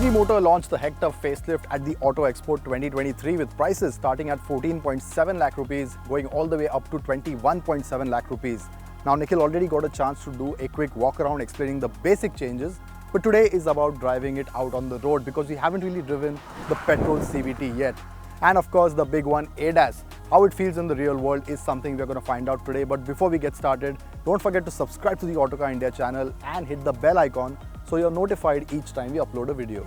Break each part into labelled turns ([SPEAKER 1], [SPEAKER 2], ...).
[SPEAKER 1] MG Motor launched the Hector facelift at the Auto Expo 2023 with prices starting at 14.7 lakh rupees going all the way up to 21.7 lakh rupees. Now Nikhil already got a chance to do a quick walk around explaining the basic changes, but today is about driving it out on the road because we haven't really driven the petrol CVT yet. And of course the big one, ADAS. How it feels in the real world is something we're going to find out today. But before we get started, don't forget to subscribe to the Autocar India channel and hit the bell icon so you're notified each time we upload a video.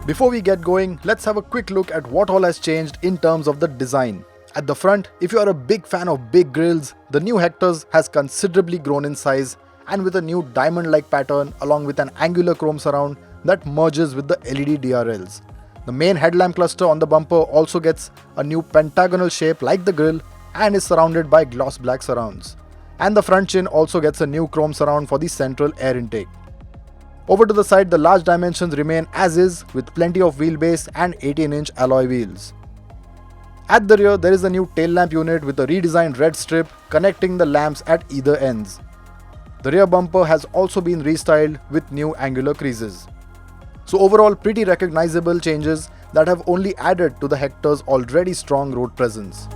[SPEAKER 1] Before we get going, let's have a quick look at what all has changed in terms of the design. At the front, if you are a big fan of big grills, the new Hectors has considerably grown in size and with a new diamond-like pattern along with an angular chrome surround that merges with the LED DRLs. The main headlamp cluster on the bumper also gets a new pentagonal shape like the grille and is surrounded by gloss black surrounds. And the front chin also gets a new chrome surround for the central air intake. Over to the side, the large dimensions remain as is with plenty of wheelbase and 18-inch alloy wheels. At the rear, there is a new tail lamp unit with a redesigned red strip connecting the lamps at either ends. The rear bumper has also been restyled with new angular creases. So overall, pretty recognizable changes that have only added to the Hector's already strong road presence.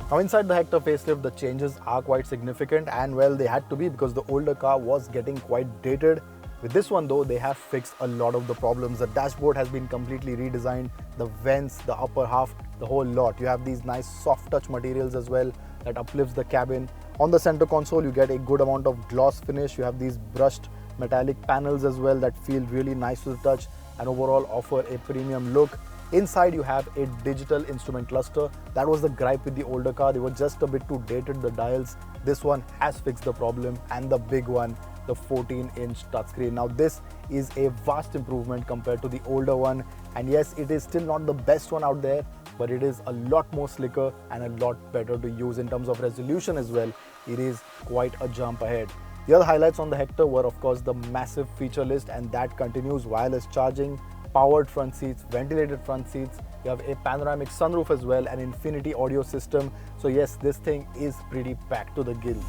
[SPEAKER 1] Now inside the Hector facelift, the changes are quite significant and well, they had to be because the older car was getting quite dated. With this one though, they have fixed a lot of the problems. The dashboard has been completely redesigned, the vents, the upper half, the whole lot. You have these nice soft touch materials as well that uplifts the cabin. On the center console, you get a good amount of gloss finish. You have these brushed metallic panels as well that feel really nice to the touch and overall offer a premium look. Inside you have a digital instrument cluster. That was the gripe with the older car. They were just a bit too dated, the dials. This one has fixed the problem. And the big one, the 14-inch touchscreen. Now this is a vast improvement compared to the older one. And yes, it is still not the best one out there, but it is a lot more slicker and a lot better to use in terms of resolution as well. It is quite a jump ahead. The other highlights on the Hector were of course the massive feature list, and that continues: wireless charging, powered front seats, ventilated front seats. You have a panoramic sunroof as well, an Infinity audio system. So yes, this thing is pretty packed to the gills.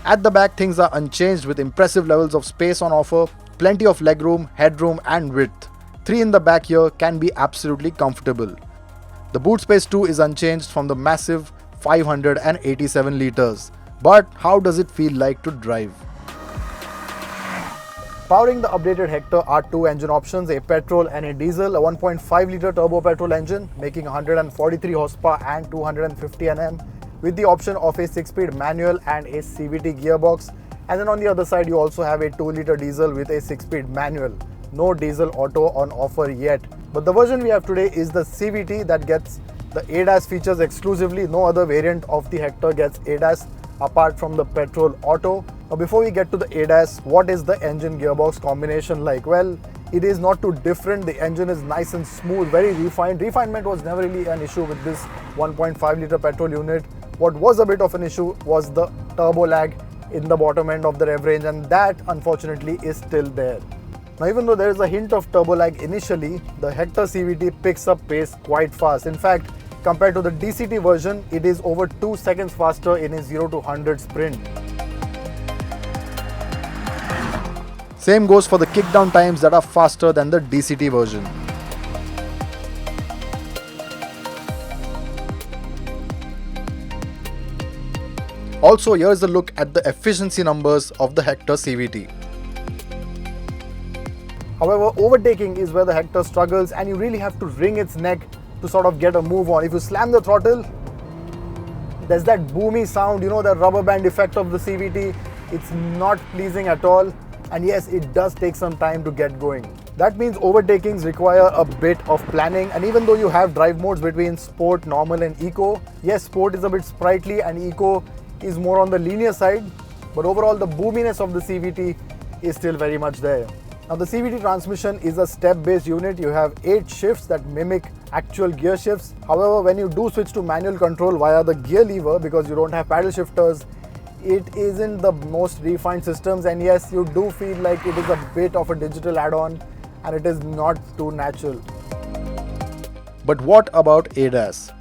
[SPEAKER 1] At the back, things are unchanged with impressive levels of space on offer, plenty of legroom, headroom and width. 3 in the back here can be absolutely comfortable. The boot space too is unchanged from the massive 587 liters. But how does it feel like to drive? Powering the updated Hector are two engine options, a petrol and a diesel, a 1.5 litre turbo petrol engine making 143 horsepower and 250 Nm with the option of a 6-speed manual and a CVT gearbox. And then on the other side you also have a 2 litre diesel with a 6-speed manual. No diesel auto on offer yet. But the version we have today is the CVT that gets the ADAS features exclusively. No other variant of the Hector gets ADAS apart from the petrol auto. Now before we get to the ADAS, what is the engine gearbox combination like? Well, it is not too different. The engine is nice and smooth, very refined. Refinement was never really an issue with this 1.5 litre petrol unit. What was a bit of an issue was the turbo lag in the bottom end of the rev range, and that unfortunately is still there. Now even though there is a hint of turbo lag initially, the Hector CVT picks up pace quite fast. In fact, compared to the DCT version, it is over 2 seconds faster in a 0 to 100 sprint. Same goes for the kickdown times that are faster than the DCT version. Also, here's a look at the efficiency numbers of the Hector CVT. However, overtaking is where the Hector struggles and you really have to wring its neck to sort of get a move on. If you slam the throttle, there's that boomy sound, you know, the rubber band effect of the CVT. It's not pleasing at all. And yes, it does take some time to get going. That means overtakings require a bit of planning, and even though you have drive modes between Sport, Normal and Eco, yes, Sport is a bit sprightly and Eco is more on the linear side, but overall the boominess of the CVT is still very much there. Now the CVT transmission is a step-based unit. You have 8 shifts that mimic actual gear shifts. However, when you do switch to manual control via the gear lever, because you don't have paddle shifters, it isn't the most refined systems, and yes, you do feel like it is a bit of a digital add-on and it is not too natural. But what about ADAS?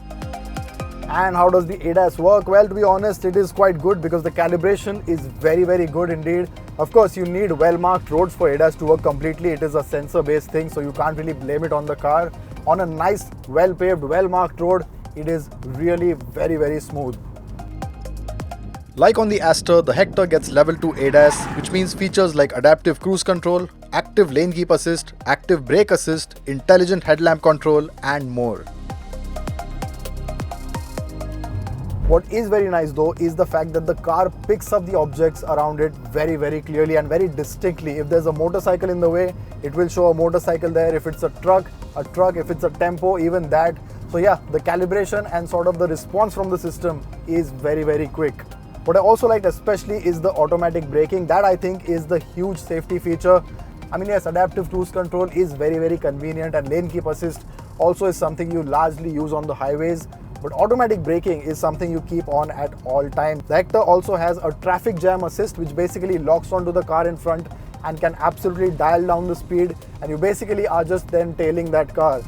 [SPEAKER 1] And how does the ADAS work? Well, to be honest, it is quite good because the calibration is very good indeed. Of course, you need well-marked roads for ADAS to work completely. It is a sensor-based thing, so you can't really blame it on the car. On a nice, well-paved, well-marked road, it is really very smooth. Like on the Aster, the Hector gets level 2 ADAS, which means features like adaptive cruise control, active lane keep assist, active brake assist, intelligent headlamp control, and more. What is very nice though is the fact that the car picks up the objects around it very clearly and very distinctly. If there's a motorcycle in the way, it will show a motorcycle there. If it's a truck. If it's a tempo, even that. So yeah, the calibration and sort of the response from the system is very quick. What I also liked especially is the automatic braking. That I think is the huge safety feature. I mean, yes, adaptive cruise control is very convenient, and lane keep assist also is something you largely use on the highways. But automatic braking is something you keep on at all times. The Hector also has a traffic jam assist, which basically locks onto the car in front and can absolutely dial down the speed, and you basically are just then tailing that car.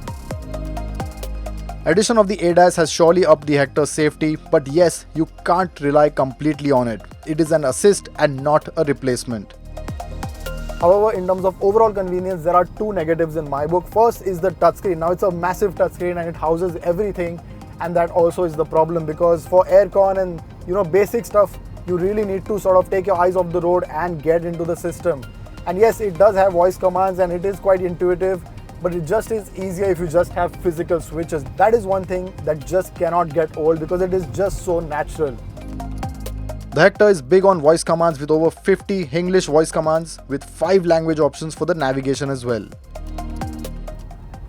[SPEAKER 1] Addition of the ADAS has surely upped the Hector's safety, but yes, you can't rely completely on it. It is an assist and not a replacement. However, in terms of overall convenience, there are two negatives in my book. First is the touchscreen. Now it's a massive touchscreen and it houses everything, and that also is the problem because for aircon and basic stuff, you really need to sort of take your eyes off the road and get into the system. And yes, it does have voice commands and it is quite intuitive, but it just is easier if you just have physical switches. That is one thing that just cannot get old because it is just so natural. The Hector is big on voice commands with over 50 English voice commands with 5 language options for the navigation as well.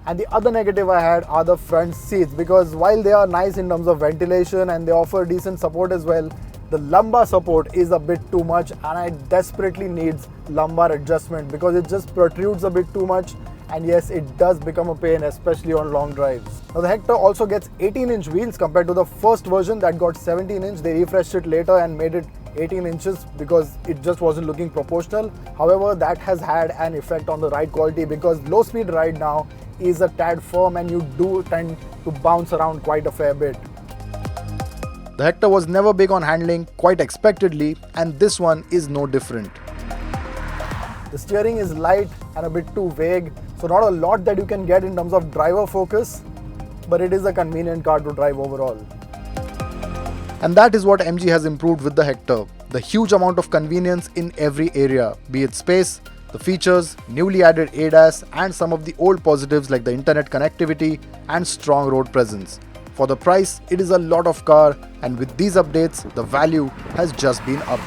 [SPEAKER 1] And the other negative I had are the front seats, because while they are nice in terms of ventilation and they offer decent support as well, the lumbar support is a bit too much, and I desperately needs lumbar adjustment because it just protrudes a bit too much, and yes, it does become a pain, especially on long drives. Now the Hector also gets 18-inch wheels compared to the first version that got 17-inch. They refreshed it later and made it 18 inches because it just wasn't looking proportional. However, that has had an effect on the ride quality because low speed ride now is a tad firm and you do tend to bounce around quite a fair bit. The Hector was never big on handling, quite expectedly, and this one is no different. The steering is light and a bit too vague, so not a lot that you can get in terms of driver focus, but it is a convenient car to drive overall. And that is what MG has improved with the Hector. The huge amount of convenience in every area, be it space, the features, newly added ADAS, and some of the old positives like the internet connectivity and strong road presence. For the price, it is a lot of car, and with these updates, the value has just been upped.